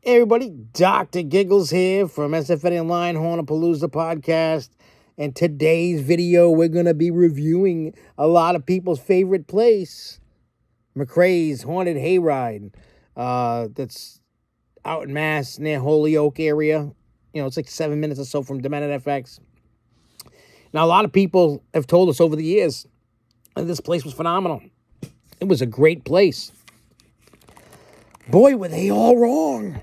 Hey everybody, Dr. Giggles here from SFNEOnline, Hornapalooza podcast. And today's video, we're going to be reviewing a lot of people's favorite place, McCrays Haunted Hayride. That's out in Mass, near Holyoke area. You know, it's like 7 minutes or so from Demented FX. Now, a lot of people have told us over the years that this place was phenomenal. It was a great place. Boy, were they all wrong.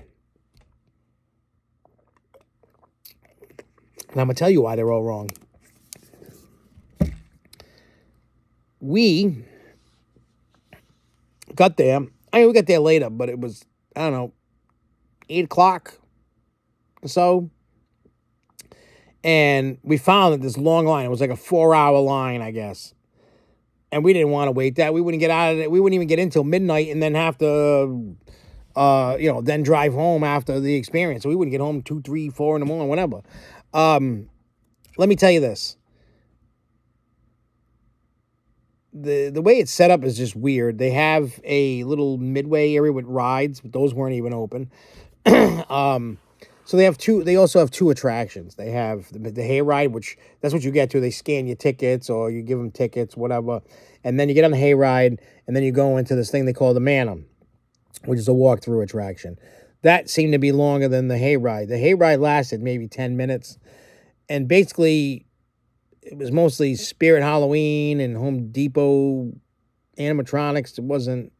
And I'm going to tell you why they're all wrong. We got there. We got there later, but it was, 8 o'clock or so. And we found that this long line, it was like a 4-hour line, I guess. And we didn't want to wait that. We wouldn't get out of it. We wouldn't even get in until midnight and then have to, then drive home after the experience. So we wouldn't get home 2, 3, 4 in the morning, whatever. Let me tell you this. The way it's set up is just weird. They have a little midway area with rides, but those weren't even open. So they also have two attractions. They have the Hayride, which that's what you get to. They scan your tickets or you give them tickets, whatever. And then you get on the Hayride, and then you go into this thing they call the manor, which is a walk-through attraction. That seemed to be longer than the Hayride. The Hayride lasted maybe 10 minutes. And basically, it was mostly Spirit Halloween and Home Depot animatronics. It wasn't,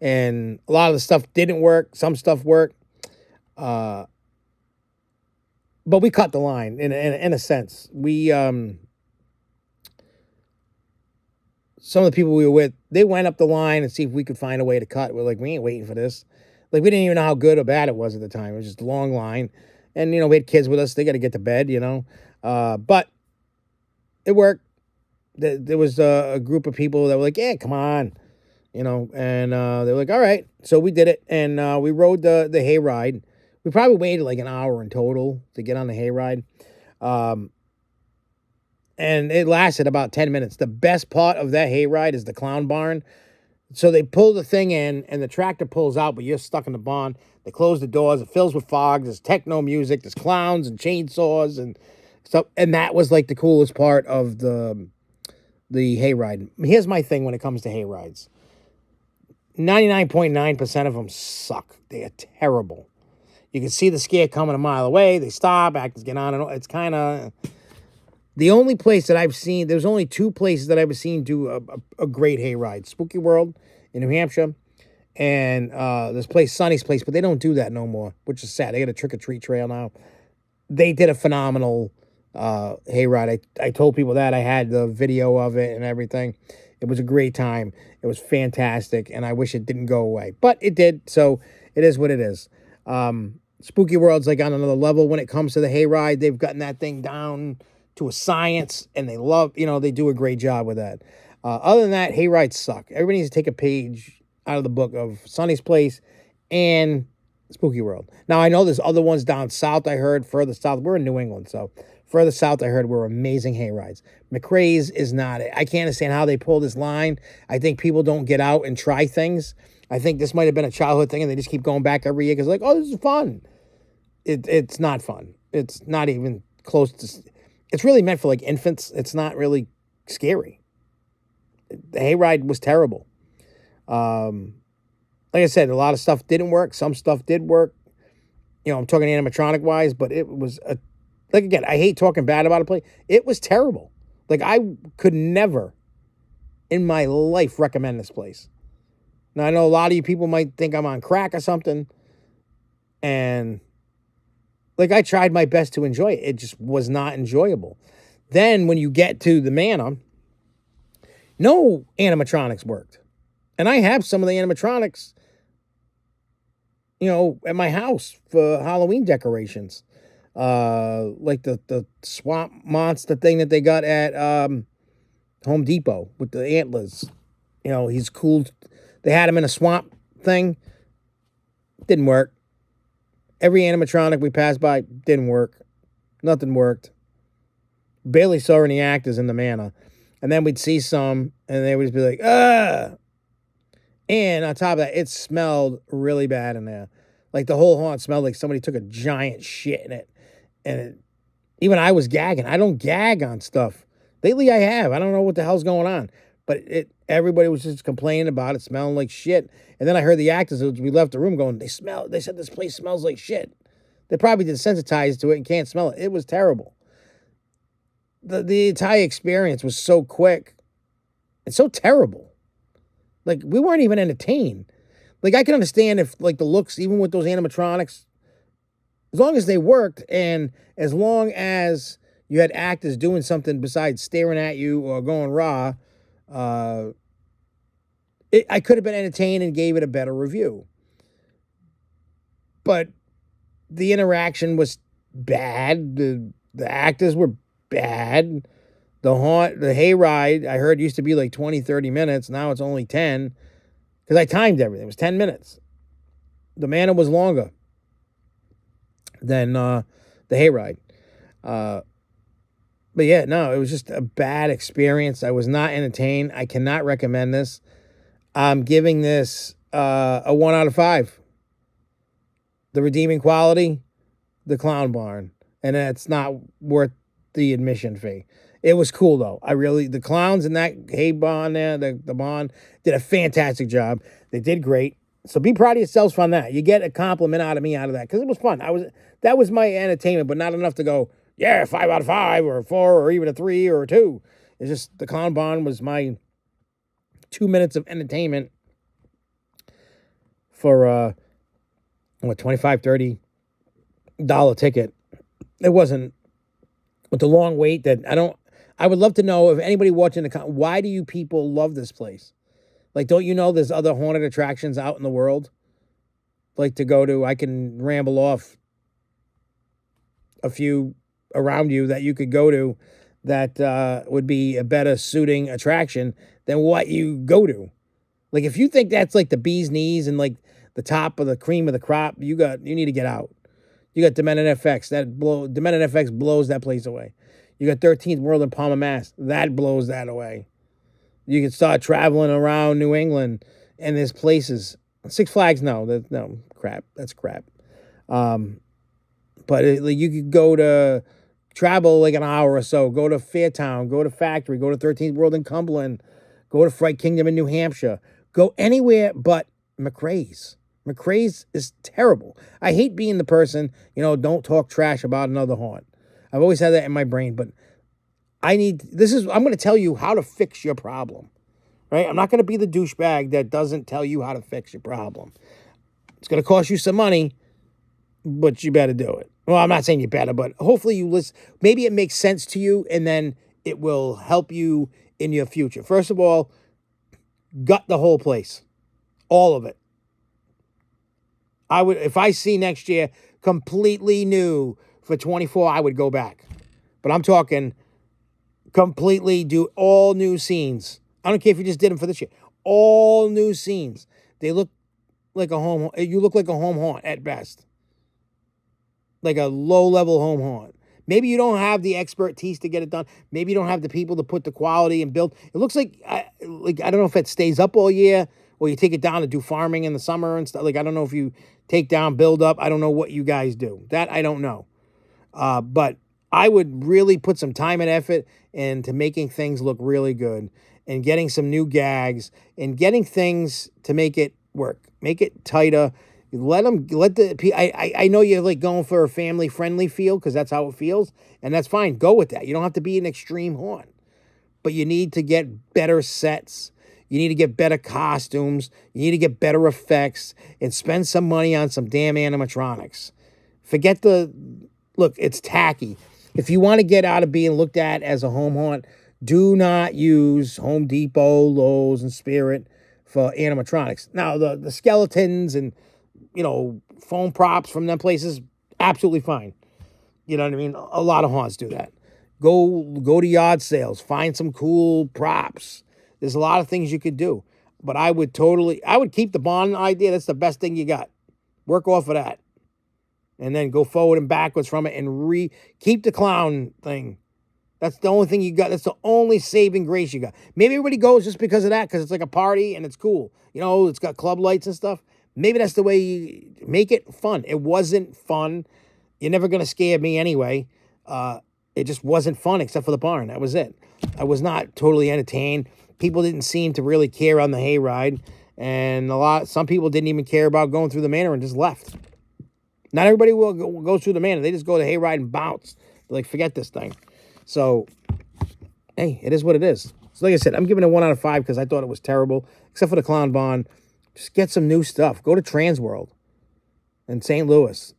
and a lot of the stuff didn't work. Some stuff worked. But we cut the line in a sense. We, some of the people we were with, they went up the line and see if we could find a way to cut. We're like, we ain't waiting for this. Like, we didn't even know how good or bad it was at the time. It was just a long line. And, we had kids with us. They got to get to bed, But it worked. There was a group of people that were like, yeah, come on, And they were like, all right. So we did it. And we rode the Hayride. We probably waited like an hour in total to get on the Hayride. And it lasted about 10 minutes. The best part of that Hayride is the clown barn. So they pull the thing in, and the tractor pulls out, but you're stuck in the barn. They close the doors. It fills with fog. There's techno music. There's clowns and chainsaws and stuff. And that was like the coolest part of the Hayride. Here's my thing when it comes to Hayrides. 99.9% of them suck. They are terrible. You can see the scare coming a mile away. They stop. Actors get on and on. It's kind of... The only place that I've seen, there's only 2 places that I've seen do a great hayride. Spooky World in New Hampshire and this place, Sonny's Place, but they don't do that no more, which is sad. They got a trick-or-treat trail now. They did a phenomenal hayride. I told people that. I had the video of it and everything. It was a great time. It was fantastic, and I wish it didn't go away. But it did, so it is what it is. Spooky World's like on another level when it comes to the hayride. They've gotten that thing down to a science, and they love, they do a great job with that. Other than that, hayrides suck. Everybody needs to take a page out of the book of Sonny's Place and Spooky World. Now, I know there's other ones down south, I heard, further south. We're in New England, so further south, I heard, were amazing hayrides. McCrays is not it. I can't understand how they pull this line. I think people don't get out and try things. I think this might have been a childhood thing, and they just keep going back every year because, like, oh, this is fun. It's not fun. It's not even close to... It's really meant for, like, infants. It's not really scary. The hayride was terrible. Like I said, a lot of stuff didn't work. Some stuff did work. I'm talking animatronic-wise, but it was... Like, again, I hate talking bad about a place. It was terrible. Like, I could never in my life recommend this place. Now, I know a lot of you people might think I'm on crack or something. And... like, I tried my best to enjoy it. It just was not enjoyable. Then, when you get to the manor, no animatronics worked. And I have some of the animatronics, at my house for Halloween decorations. Like the swamp monster thing that they got at Home Depot with the antlers. He's cool. They had him in a swamp thing. Didn't work. Every animatronic we passed by didn't work. Nothing worked. Barely saw any actors in the manor. And then we'd see some, and they would just be like, ah. And on top of that, it smelled really bad in there. Like the whole haunt smelled like somebody took a giant shit in it. And even I was gagging. I don't gag on stuff. Lately I have. I don't know what the hell's going on. But everybody was just complaining about it smelling like shit. And then I heard the actors as we left the room going, they said this place smells like shit. They probably desensitized to it and can't smell it. It was terrible. The entire experience was so quick and so terrible. Like, we weren't even entertained. Like, I can understand if, like, the looks, even with those animatronics, as long as they worked and as long as you had actors doing something besides staring at you or going raw, I could have been entertained and gave it a better review. But the interaction was bad. The actors were bad. The Hayride, I heard, used to be like 20, 30 minutes. Now it's only 10. Because I timed everything. It was 10 minutes. The manor was longer than the Hayride. But yeah, no, it was just a bad experience. I was not entertained. I cannot recommend this. I'm giving this a 1 out of 5. The redeeming quality, the clown barn. And it's not worth the admission fee. It was cool, though. The clowns in that hay barn there, the barn, did a fantastic job. They did great. So be proud of yourselves for that. You get a compliment out of me out of that, because it was fun. That was my entertainment, but not enough to go, yeah, 5 out of 5 or a 4 or even a 3 or a 2. It's just the clown barn was my 2 minutes of entertainment for $25, $30 ticket. It wasn't with the long wait that I would love to know if anybody watching why do you people love this place? Like, don't you know there's other haunted attractions out in the world like to go to? I can ramble off a few around you that you could go to that would be a better suiting attraction than what you go to. Like, if you think that's like the bee's knees and like the top of the cream of the crop, you need to get out. You got Demented FX. Demented FX blows that place away. You got 13th World in Palma, Mass. That blows that away. You can start traveling around New England, and there's places. Six Flags, no, crap. That's crap. But you could go to travel like an hour or so. Go to Fairtown. Go to Factory. Go to 13th World in Cumberland. Go to Fright Kingdom in New Hampshire. Go anywhere but McCrays. McCrays is terrible. I hate being the person, don't talk trash about another haunt. I've always had that in my brain, but I'm going to tell you how to fix your problem, right? I'm not going to be the douchebag that doesn't tell you how to fix your problem. It's going to cost you some money, but you better do it. Well, I'm not saying you better, but hopefully you listen. Maybe it makes sense to you, and then it will help you in your future. First of all, gut the whole place. All of it. If I see next year completely new for 24, I would go back. But I'm talking completely do all new scenes. I don't care if you just did them for this year. All new scenes. They look like a home. You look like a home haunt at best. Like a low-level home haunt. Maybe you don't have the expertise to get it done. Maybe you don't have the people to put the quality and build. It looks like I don't know if it stays up all year or you take it down to do farming in the summer and stuff. Like, I don't know if you take down, build up. I don't know what you guys do. That I don't know. But I would really put some time and effort into making things look really good and getting some new gags and getting things to make it work. Make it tighter. I know you're like going for a family friendly feel because that's how it feels, and that's fine. Go with that. You don't have to be an extreme haunt, but you need to get better sets. You need to get better costumes. You need to get better effects and spend some money on some damn animatronics. Look, it's tacky. If you want to get out of being looked at as a home haunt, do not use Home Depot, Lowe's, and Spirit for animatronics. Now, the skeletons and foam props from them places, absolutely fine. You know what I mean? A lot of haunts do that. Go to yard sales, find some cool props. There's a lot of things you could do. But I would keep the bond idea. That's the best thing you got. Work off of that. And then go forward and backwards from it and keep the clown thing. That's the only thing you got. That's the only saving grace you got. Maybe everybody goes just because of that, because it's like a party and it's cool. It's got club lights and stuff. Maybe that's the way you make it fun. It wasn't fun. You're never going to scare me anyway. It just wasn't fun except for the barn. That was it. I was not totally entertained. People didn't seem to really care on the hayride. And some people didn't even care about going through the manor and just left. Not everybody will go through the manor. They just go to hayride and bounce. They're like, forget this thing. So, hey, it is what it is. So like I said, I'm giving it 1 out of 5 because I thought it was terrible. Except for the clown barn. Just get some new stuff. Go to Transworld in St. Louis.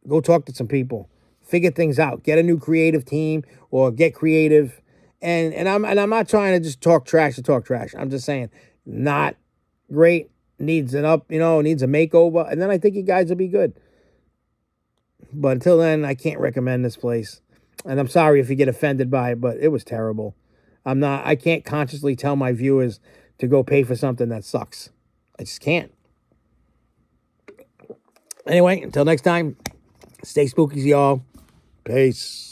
Go talk to some people. Figure things out. Get a new creative team or get creative. And I'm not trying to just talk trash to talk trash. I'm just saying, not great. Needs needs a makeover. And then I think you guys will be good. But until then, I can't recommend this place. And I'm sorry if you get offended by it, but it was terrible. I can't consciously tell my viewers to go pay for something that sucks. I just can't. Anyway, until next time, stay spooky, y'all. Peace.